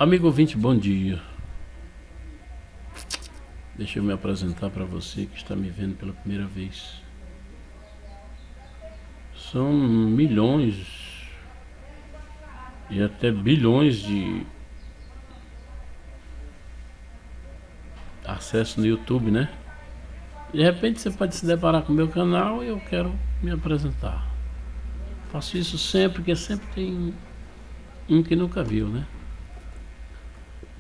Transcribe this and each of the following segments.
Amigo ouvinte, bom dia. Deixa eu me apresentar para você que está me vendo pela primeira vez. São milhões e até bilhões de acesso no YouTube, né? De repente você pode se deparar com o meu canal e eu quero me apresentar. Faço isso sempre, porque sempre tem um que nunca viu, né?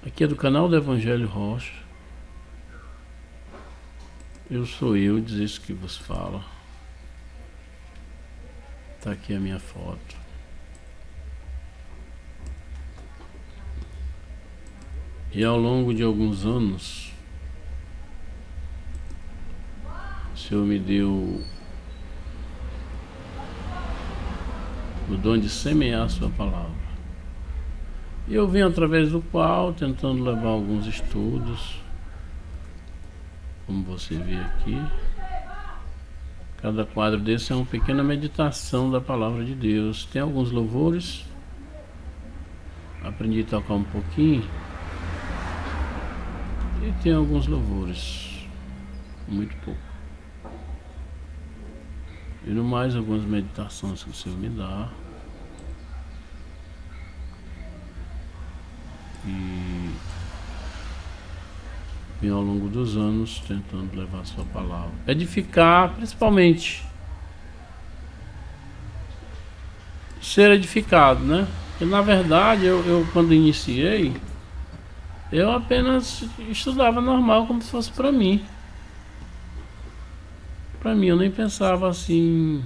Aqui é do canal do Evangelho Rocha. Eu sou eu, diz isso que vos fala. Tá aqui a minha foto. E ao longo de alguns anos, o Senhor me deu o dom de semear a sua palavra. E eu venho através do qual tentando levar alguns estudos, como você vê aqui. Cada quadro desse é uma pequena meditação da palavra de Deus. Tem alguns louvores, aprendi a tocar um pouquinho, e tem alguns louvores, muito pouco. E no mais algumas meditações que o Senhor me dá. E ao longo dos anos tentando levar a sua palavra, edificar, principalmente ser edificado, né? Porque na verdade eu quando iniciei, eu apenas estudava normal, como se fosse para mim. Para mim, eu nem pensava assim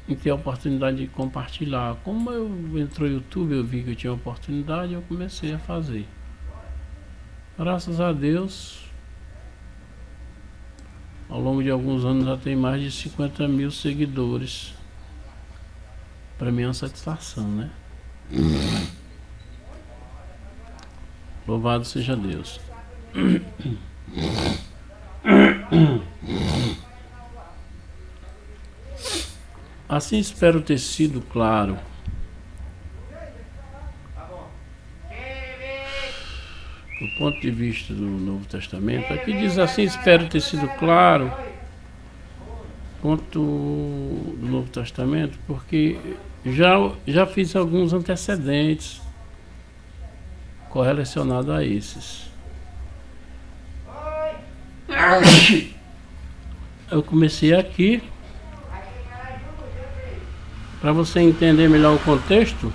em ter a oportunidade de compartilhar. Como eu entrei no YouTube, eu vi que eu tinha oportunidade, eu comecei a fazer. Graças a Deus, ao longo de alguns anos já tem mais de 50 mil seguidores. Para mim é uma satisfação, né? Louvado seja Deus. Assim espero ter sido claro. Do ponto de vista do Novo Testamento, aqui diz assim, espero ter sido claro quanto do Novo Testamento, porque já fiz alguns antecedentes correlacionados a esses. Eu comecei aqui, para você entender melhor o contexto.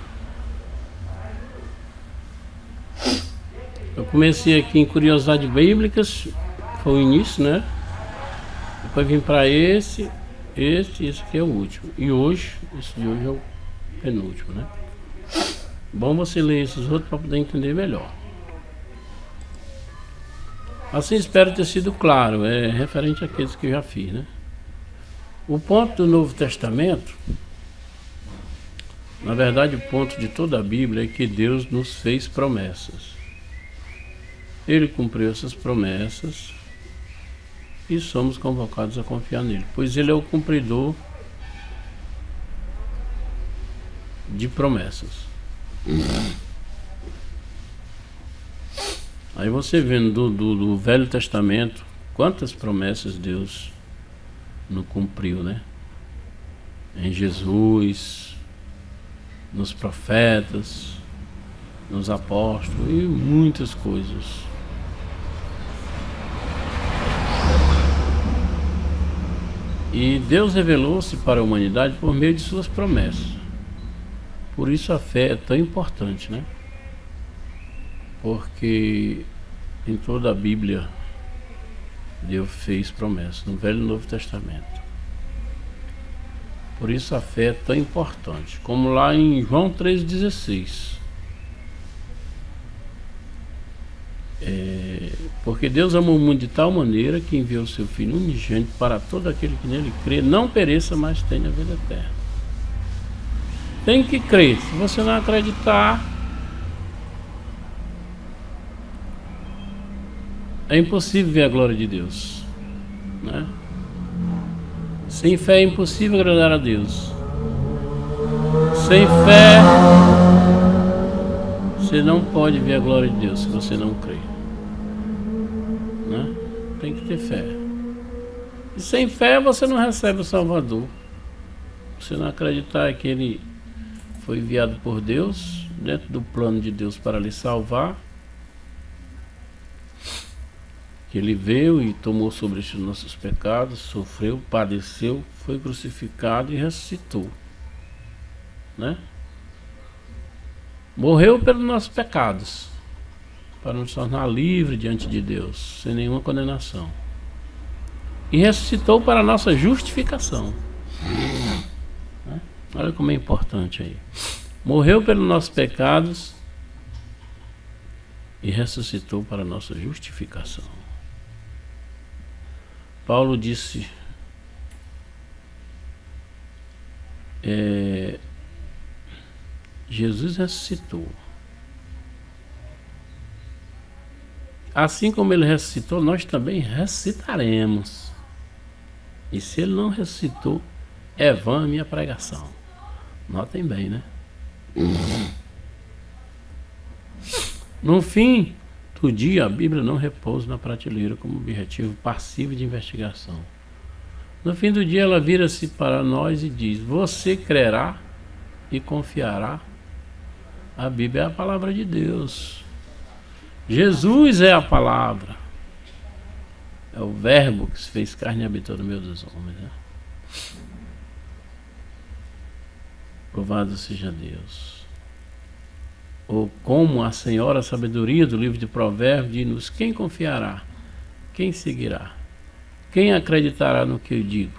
Eu comecei aqui em Curiosidades Bíblicas, foi o início, né? Depois vim para esse aqui é o último. E hoje, esse de hoje é o penúltimo, né? Bom você ler esses outros para poder entender melhor. Assim espero ter sido claro, é referente àqueles que eu já fiz, né? O ponto do Novo Testamento, na verdade o ponto de toda a Bíblia é que Deus nos fez promessas. Ele cumpriu essas promessas e somos convocados a confiar nele, pois ele é o cumpridor de promessas. Aí você vendo do Velho Testamento, quantas promessas Deus não cumpriu, né? Em Jesus, nos profetas, nos apóstolos e muitas coisas. E Deus revelou-se para a humanidade por meio de suas promessas. Por isso a fé é tão importante, né? Porque em toda a Bíblia Deus fez promessas, no Velho e Novo Testamento. Por isso a fé é tão importante. Como lá em João 3,16. Porque Deus amou o mundo de tal maneira que enviou o seu Filho unigênito para todo aquele que nele crê, não pereça, mas tenha a vida eterna. Tem que crer. Se você não acreditar, é impossível ver a glória de Deus, né? Sem fé é impossível agradar a Deus. Sem fé não pode ver a glória de Deus se você não crê, né? Tem que ter fé. E sem fé você não recebe o Salvador. Você não acreditar que Ele foi enviado por Deus, dentro do plano de Deus para lhe salvar, que Ele veio e tomou sobre si os nossos pecados, sofreu, padeceu, foi crucificado e ressuscitou, né? Morreu pelos nossos pecados, para nos tornar livres diante de Deus, sem nenhuma condenação. E ressuscitou para a nossa justificação. Né? Olha como é importante aí. Morreu pelos nossos pecados e ressuscitou para a nossa justificação. Paulo disse, Jesus ressuscitou. Assim como Ele ressuscitou, nós também ressuscitaremos. E se Ele não ressuscitou, é vã a minha pregação. Notem bem, né? No fim do dia, a Bíblia não repousa na prateleira como objetivo passivo de investigação. No fim do dia, ela vira-se para nós e diz: você crerá e confiará. A Bíblia é a palavra de Deus. Jesus é a palavra. É o verbo que se fez carne e habitou no meio dos homens, né? Louvado seja Deus. Ou como a Senhora Sabedoria do livro de Provérbios diz-nos: quem confiará? Quem seguirá? Quem acreditará no que eu digo?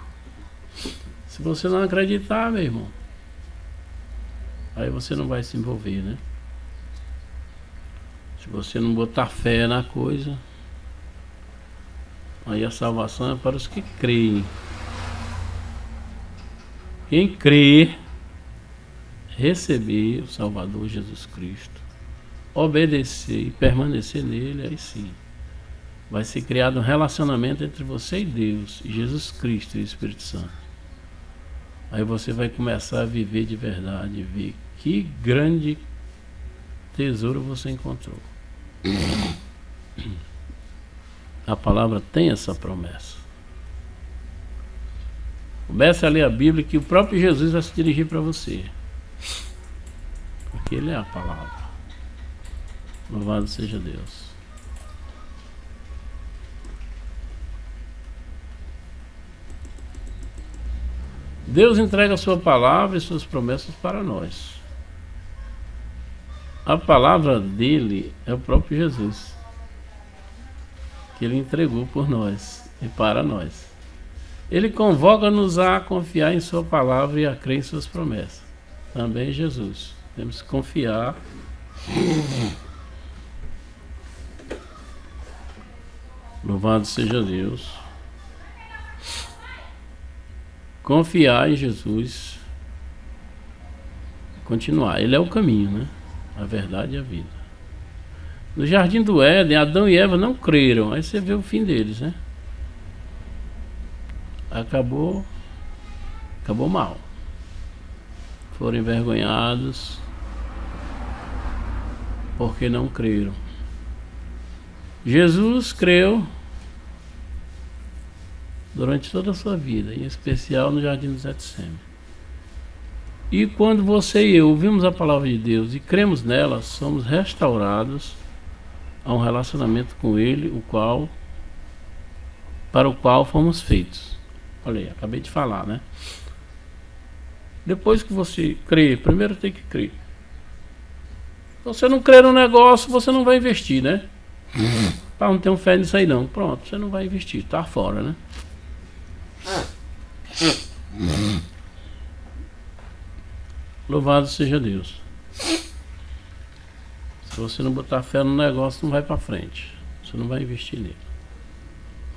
Se você não acreditar, meu irmão, aí você não vai se envolver, né? Se você não botar fé na coisa, aí a salvação é para os que creem. Quem crer, receber o Salvador Jesus Cristo, obedecer e permanecer nele, aí sim vai ser criado um relacionamento entre você e Deus, e Jesus Cristo e o Espírito Santo. Aí você vai começar a viver de verdade, ver que grande tesouro você encontrou. A palavra tem essa promessa. Comece a ler a Bíblia, que o próprio Jesus vai se dirigir para você, porque Ele é a palavra. Louvado seja Deus. Deus entrega a sua palavra e suas promessas para nós. A palavra dele é o próprio Jesus, que Ele entregou por nós e para nós. Ele convoca-nos a confiar em sua palavra e a crer em suas promessas. Também Jesus. Temos que confiar. Louvado seja Deus. Confiar em Jesus. Continuar. Ele é o caminho, né? A verdade e a vida. No jardim do Éden, Adão e Eva não creram. Aí você vê o fim deles, né? Acabou mal. Foram envergonhados porque não creram. Jesus creu durante toda a sua vida, em especial no jardim do Getsemane. E quando você e eu ouvimos a palavra de Deus e cremos nela, somos restaurados a um relacionamento com Ele, para o qual fomos feitos. Olha aí, acabei de falar, né? Depois que você crê, primeiro tem que crer. Se você não crer no negócio, você não vai investir, né? Não tenho fé nisso aí não. Pronto, você não vai investir, tá fora, né? Louvado seja Deus. Se você não botar fé no negócio, não vai para frente. Você não vai investir nele.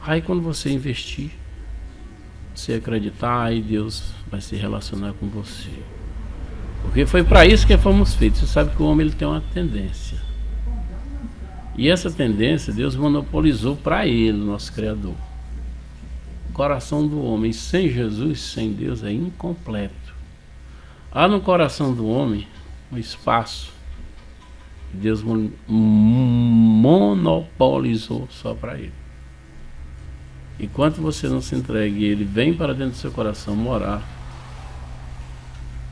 Aí quando você investir, se acreditar, aí Deus vai se relacionar com você. Porque foi para isso que fomos feitos. Você sabe que o homem ele tem uma tendência. E essa tendência Deus monopolizou para ele, nosso Criador. O coração do homem sem Jesus, sem Deus, é incompleto. Há no coração do homem um espaço Deus monopolizou só para Ele. Enquanto você não se entregue e Ele vem para dentro do seu coração morar,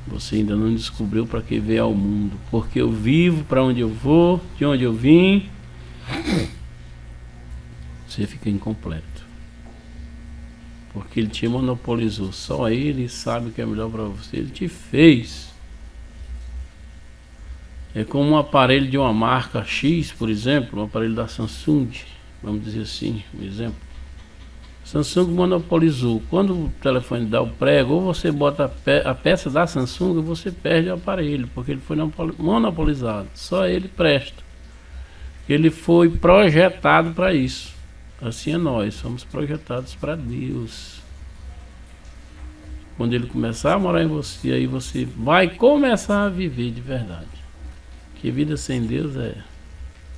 você ainda não descobriu para que veio ao mundo. Porque eu vivo, para onde eu vou, de onde eu vim, você fica incompleto. Porque Ele te monopolizou. Só Ele sabe o que é melhor para você. Ele te fez. É como um aparelho de uma marca X, por exemplo, um aparelho da Samsung, vamos dizer assim, um exemplo. Samsung monopolizou. Quando o telefone dá o prego, ou você bota a peça da Samsung, ou você perde o aparelho, porque ele foi monopolizado. Só ele presta. Ele foi projetado para isso. Assim é nós, somos projetados para Deus. Quando Ele começar a morar em você, aí você vai começar a viver de verdade. Que vida sem Deus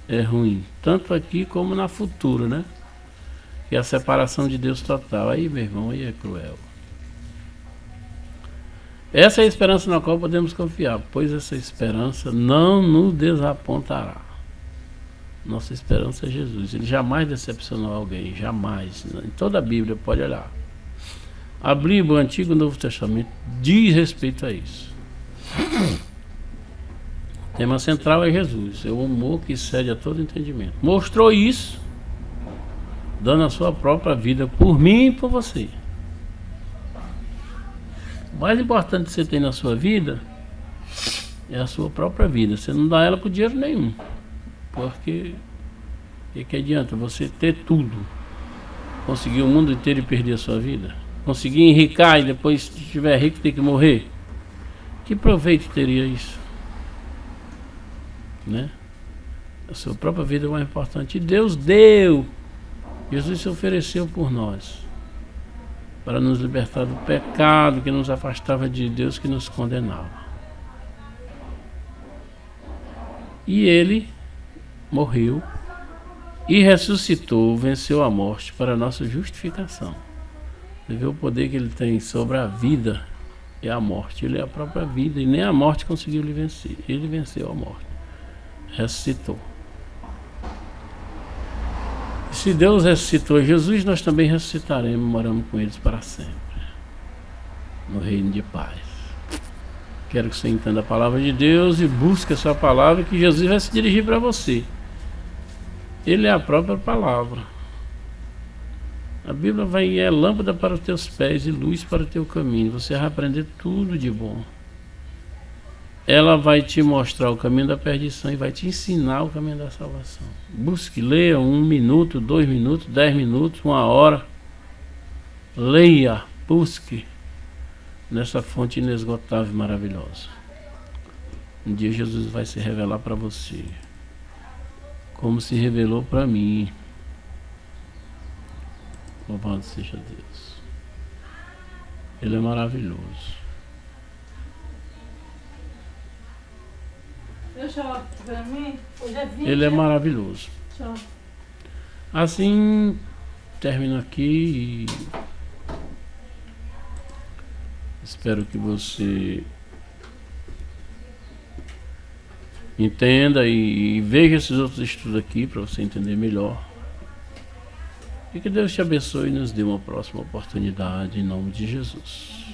é ruim, tanto aqui como na futura, né? Que é a separação de Deus total. Aí, meu irmão, aí é cruel. Essa é a esperança na qual podemos confiar, pois essa esperança não nos desapontará. Nossa esperança é Jesus. Ele jamais decepcionou alguém, jamais. Em toda a Bíblia, pode olhar. A Bíblia, o Antigo e o Novo Testamento, diz respeito a isso. O tema central é Jesus, é o amor que excede a todo entendimento. Mostrou isso, dando a sua própria vida por mim e por você. O mais importante que você tem na sua vida é a sua própria vida. Você não dá ela por dinheiro nenhum. Porque que adianta você ter tudo, conseguir o mundo inteiro e perder a sua vida? Conseguir enricar e depois, se estiver rico, ter que morrer? Que proveito teria isso? Né? A sua própria vida é o mais importante. E Deus deu. Jesus se ofereceu por nós para nos libertar do pecado que nos afastava de Deus, que nos condenava. E Ele morreu e ressuscitou, venceu a morte para a nossa justificação. Você vê o poder que Ele tem sobre a vida e a morte. Ele é a própria vida e nem a morte conseguiu lhe vencer. Ele venceu a morte, ressuscitou. E se Deus ressuscitou Jesus, nós também ressuscitaremos, moramos com eles para sempre, no reino de paz. Quero que você entenda a palavra de Deus e busque essa palavra, que Jesus vai se dirigir para você. Ele é a própria palavra. A Bíblia é lâmpada para os teus pés e luz para o teu caminho. Você vai aprender tudo de bom. Ela vai te mostrar o caminho da perdição e vai te ensinar o caminho da salvação. Busque, leia 1 minuto, 2 minutos, 10 minutos, 1 hora. Leia, busque nessa fonte inesgotável e maravilhosa. Um dia Jesus vai se revelar para você, como se revelou para mim. Louvado seja Deus. Ele é maravilhoso. Ele é maravilhoso. Assim, termino aqui e espero que você entenda e veja esses outros estudos aqui para você entender melhor. E que Deus te abençoe e nos dê uma próxima oportunidade em nome de Jesus.